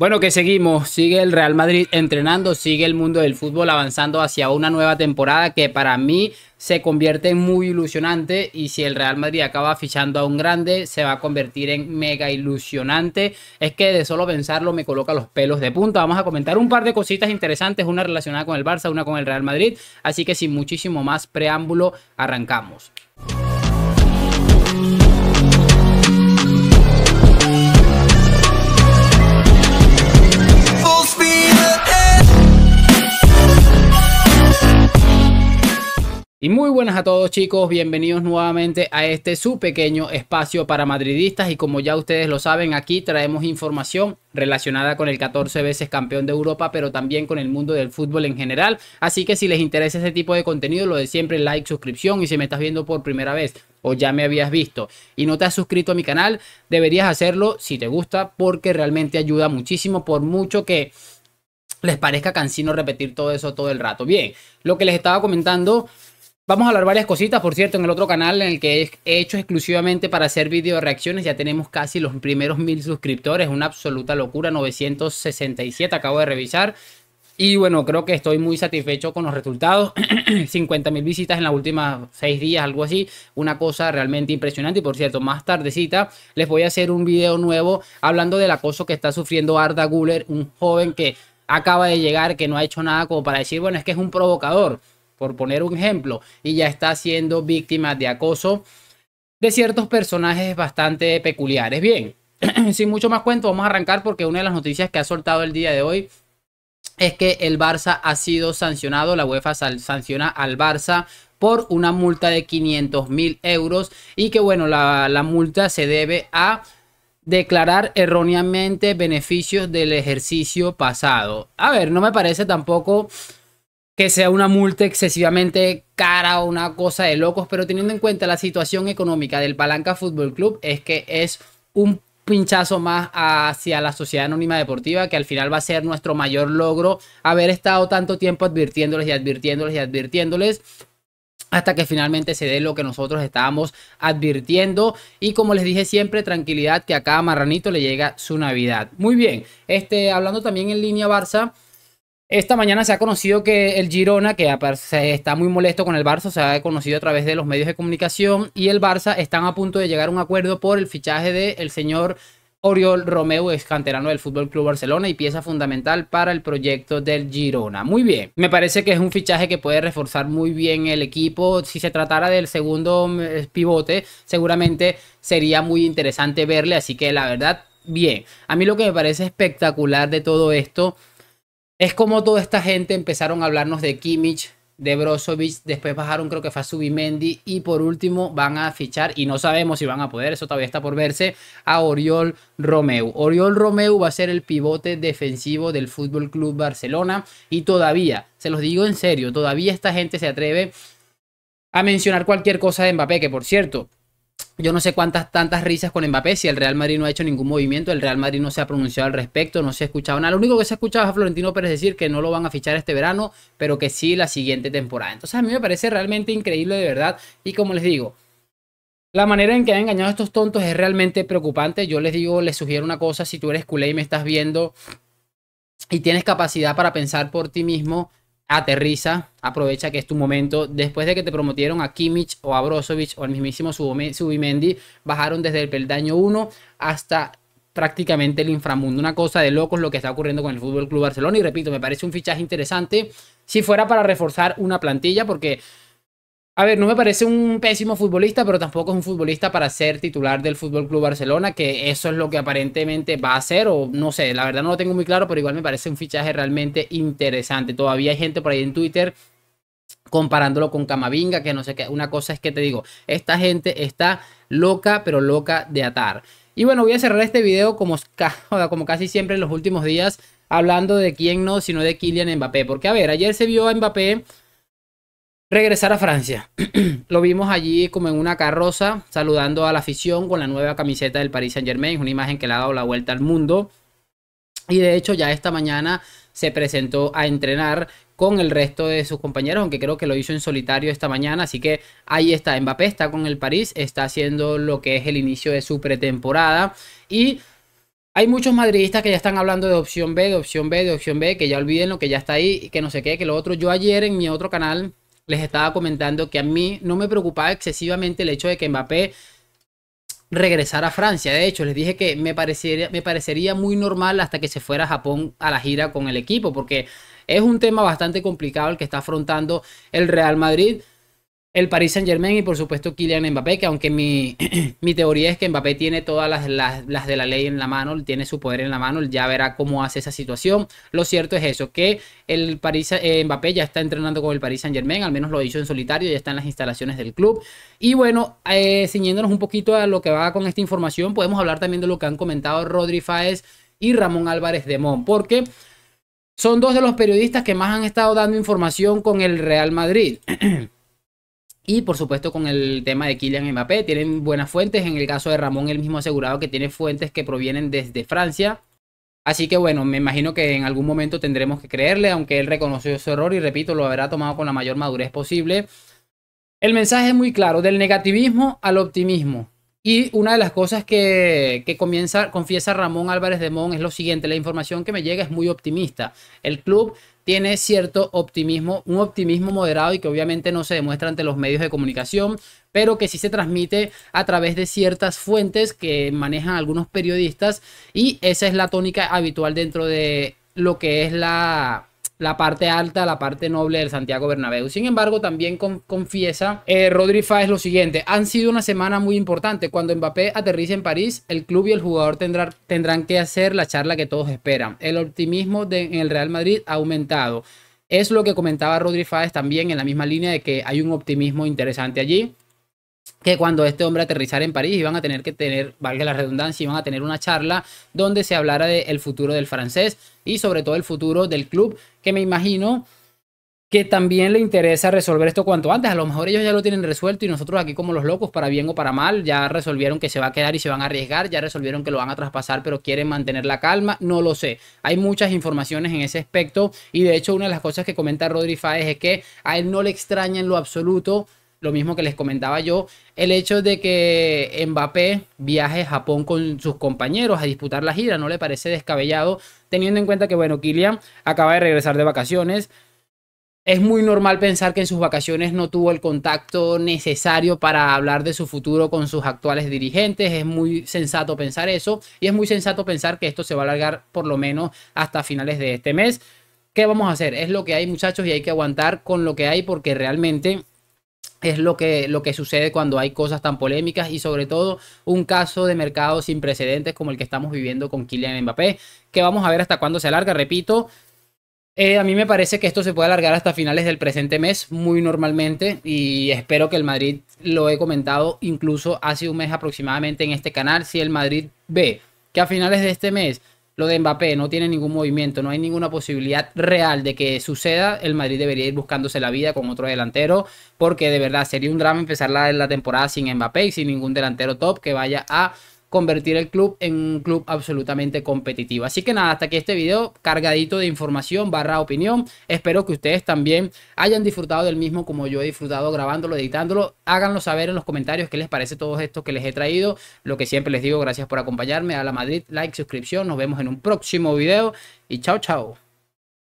Bueno, que seguimos, sigue el Real Madrid entrenando, sigue el mundo del fútbol avanzando hacia una nueva temporada que para mí se convierte en muy ilusionante, y si el Real Madrid acaba fichando a un grande se va a convertir en mega ilusionante. Es que de solo pensarlo me coloca los pelos de punta. Vamos a comentar un par de cositas interesantes, una relacionada con el Barça, una con el Real Madrid, así que sin muchísimo más preámbulo arrancamos. Y muy buenas a todos, chicos, bienvenidos nuevamente a este su pequeño espacio para madridistas. Y como ya ustedes lo saben, aquí traemos información relacionada con el 14 veces campeón de Europa, pero también con el mundo del fútbol en general. Así que si les interesa ese tipo de contenido, lo de siempre, like, suscripción. Y si me estás viendo por primera vez o ya me habías visto y no te has suscrito a mi canal, deberías hacerlo si te gusta, porque realmente ayuda muchísimo, por mucho que les parezca cansino repetir todo eso todo el rato. Bien, lo que les estaba comentando. Vamos a hablar varias cositas, por cierto, en el otro canal en el que he hecho exclusivamente para hacer video reacciones. Ya tenemos casi los primeros 1000 suscriptores, una absoluta locura, 967 acabo de revisar. Y bueno, creo que estoy muy satisfecho con los resultados. 50.000 visitas en las últimas 6 días, algo así. Una cosa realmente impresionante. Y por cierto, más tardecita les voy a hacer un video nuevo hablando del acoso que está sufriendo Arda Güler, un joven que acaba de llegar, que no ha hecho nada como para decir, bueno, es que es un provocador, por poner un ejemplo, y ya está siendo víctima de acoso de ciertos personajes bastante peculiares. Bien, sin mucho más cuento, vamos a arrancar, porque una de las noticias que ha soltado el día de hoy es que el Barça ha sido sancionado. La UEFA sanciona al Barça por una multa de 500.000 euros, y que bueno, la multa se debe a declarar erróneamente beneficios del ejercicio pasado. A ver, no me parece tampoco que sea una multa excesivamente cara o una cosa de locos, pero teniendo en cuenta la situación económica del Palanca Fútbol Club, es que es un pinchazo más hacia la Sociedad Anónima Deportiva, que al final va a ser nuestro mayor logro, haber estado tanto tiempo advirtiéndoles y advirtiéndoles y advirtiéndoles, hasta que finalmente se dé lo que nosotros estábamos advirtiendo. Y como les dije siempre, tranquilidad, que a cada marranito le llega su Navidad. Muy bien, hablando también en línea Barça, esta mañana se ha conocido que el Girona, que está muy molesto con el Barça, se ha conocido a través de los medios de comunicación, y el Barça están a punto de llegar a un acuerdo por el fichaje del señor Oriol Romeu, ex canterano del FC Barcelona y pieza fundamental para el proyecto del Girona. Muy bien, me parece que es un fichaje que puede reforzar muy bien el equipo. Si se tratara del segundo pivote, seguramente sería muy interesante verle, así que la verdad, bien. A mí lo que me parece espectacular de todo esto es como toda esta gente empezaron a hablarnos de Kimmich, de Brozovic, después bajaron, creo que fue a Zubimendi, y por último van a fichar, y no sabemos si van a poder, eso todavía está por verse, a Oriol Romeu. Oriol Romeu va a ser el pivote defensivo del FC Barcelona, y todavía, se los digo en serio, todavía esta gente se atreve a mencionar cualquier cosa de Mbappé, que por cierto, yo no sé tantas risas con Mbappé, si el Real Madrid no ha hecho ningún movimiento, el Real Madrid no se ha pronunciado al respecto, no se ha escuchado nada. Lo único que se ha escuchado es a Florentino Pérez decir que no lo van a fichar este verano, pero que sí la siguiente temporada. Entonces a mí me parece realmente increíble, de verdad. Y como les digo, la manera en que han engañado a estos tontos es realmente preocupante. Yo les digo, les sugiero una cosa: si tú eres culé y me estás viendo y tienes capacidad para pensar por ti mismo, aterriza, aprovecha que es tu momento. Después de que te prometieron a Kimmich o a Brozovic o al mismísimo Zubimendi, bajaron desde el peldaño 1 hasta prácticamente el inframundo. Una cosa de locos lo que está ocurriendo con el FC Barcelona, y repito, me parece un fichaje interesante si fuera para reforzar una plantilla, porque a ver, no me parece un pésimo futbolista, pero tampoco es un futbolista para ser titular del FC Barcelona, que eso es lo que aparentemente va a hacer, o no sé, la verdad no lo tengo muy claro, pero igual me parece un fichaje realmente interesante. Todavía hay gente por ahí en Twitter comparándolo con Camavinga, que no sé qué. Una cosa es que te digo, esta gente está loca, pero loca de atar. Y bueno, voy a cerrar este video como casi siempre en los últimos días, hablando de quién no, sino de Kylian Mbappé. Porque a ver, ayer se vio a Mbappé regresar a Francia. Lo vimos allí como en una carroza, saludando a la afición con la nueva camiseta del Paris Saint-Germain, una imagen que le ha dado la vuelta al mundo. Y de hecho ya esta mañana se presentó a entrenar con el resto de sus compañeros, aunque creo que lo hizo en solitario esta mañana. Así que ahí está, Mbappé está con el París, está haciendo lo que es el inicio de su pretemporada. Y Hay muchos madridistas que ya están hablando de opción B, de opción B, de opción B, que ya olviden lo que ya está ahí y que no sé qué, que lo otro. Yo ayer en mi otro canal les estaba comentando que a mí no me preocupaba excesivamente el hecho de que Mbappé regresara a Francia. De hecho, les dije que me parecería muy normal hasta que se fuera a Japón a la gira con el equipo, porque es un tema bastante complicado el que está afrontando el Real Madrid, el Paris Saint-Germain y por supuesto Kylian Mbappé, que aunque mi teoría es que Mbappé tiene todas las de la ley en la mano, tiene su poder en la mano, él ya verá cómo hace esa situación. Lo cierto es eso, que Mbappé ya está entrenando con el Paris Saint-Germain, al menos lo hizo en solitario, ya está en las instalaciones del club. Y bueno, ciñéndonos un poquito a lo que va con esta información, podemos hablar también de lo que han comentado Rodri Fáez y Ramón Álvarez de Mon, porque son dos de los periodistas que más han estado dando información con el Real Madrid. Y por supuesto con el tema de Kylian Mbappé, tienen buenas fuentes. En el caso de Ramón, él mismo ha asegurado que tiene fuentes que provienen desde Francia. Así que bueno, me imagino que en algún momento tendremos que creerle, aunque él reconoció su error y repito, lo habrá tomado con la mayor madurez posible. El mensaje es muy claro, del negativismo al optimismo. Y una de las cosas que confiesa Ramón Álvarez de Mon es lo siguiente: la información que me llega es muy optimista. El club tiene cierto optimismo, un optimismo moderado y que obviamente no se demuestra ante los medios de comunicación, pero que sí se transmite a través de ciertas fuentes que manejan algunos periodistas, y esa es la tónica habitual dentro de lo que es la parte alta, la parte noble del Santiago Bernabéu. Sin embargo, también confiesa Rodri Fáez lo siguiente: han sido una semana muy importante. Cuando Mbappé aterrice en París, el club y el jugador tendrán que hacer la charla que todos esperan. El optimismo en el Real Madrid ha aumentado. Es lo que comentaba Rodri Fáez también en la misma línea de que hay un optimismo interesante allí, que cuando este hombre aterrizara en París iban a tener que tener, valga la redundancia, iban a tener una charla donde se hablara del futuro del francés y sobre todo el futuro del club, que me imagino que también le interesa resolver esto cuanto antes. A lo mejor ellos ya lo tienen resuelto y nosotros aquí como los locos, para bien o para mal, ya resolvieron que se va a quedar y se van a arriesgar, ya resolvieron que lo van a traspasar pero quieren mantener la calma, no lo sé. Hay muchas informaciones en ese aspecto y de hecho una de las cosas que comenta Rodri Fáez es que a él no le extraña en lo absoluto, lo mismo que les comentaba yo, el hecho de que Mbappé viaje a Japón con sus compañeros a disputar la gira. No le parece descabellado, teniendo en cuenta que, bueno, Kylian acaba de regresar de vacaciones. Es muy normal pensar que en sus vacaciones no tuvo el contacto necesario para hablar de su futuro con sus actuales dirigentes. Es muy sensato pensar eso y es muy sensato pensar que esto se va a alargar por lo menos hasta finales de este mes. ¿Qué vamos a hacer? Es lo que hay, muchachos, y hay que aguantar con lo que hay, porque realmente es lo que sucede cuando hay cosas tan polémicas y sobre todo un caso de mercado sin precedentes como el que estamos viviendo con Kylian Mbappé, que vamos a ver hasta cuándo se alarga. Repito, a mí me parece que esto se puede alargar hasta finales del presente mes muy normalmente, y espero que el Madrid, lo he comentado incluso hace un mes aproximadamente en este canal, si el Madrid ve que a finales de este mes lo de Mbappé no tiene ningún movimiento, no hay ninguna posibilidad real de que suceda, el Madrid debería ir buscándose la vida con otro delantero, porque de verdad sería un drama empezar la temporada sin Mbappé y sin ningún delantero top que vaya a convertir el club en un club absolutamente competitivo. Así que nada, hasta aquí este video cargadito de información barra opinión. Espero que ustedes también hayan disfrutado del mismo como yo he disfrutado grabándolo, editándolo. Háganlo saber en los comentarios qué les parece todo esto que les he traído. Lo que siempre les digo, gracias por acompañarme. A la Madrid, like, suscripción. Nos vemos en un próximo video y chao, chao.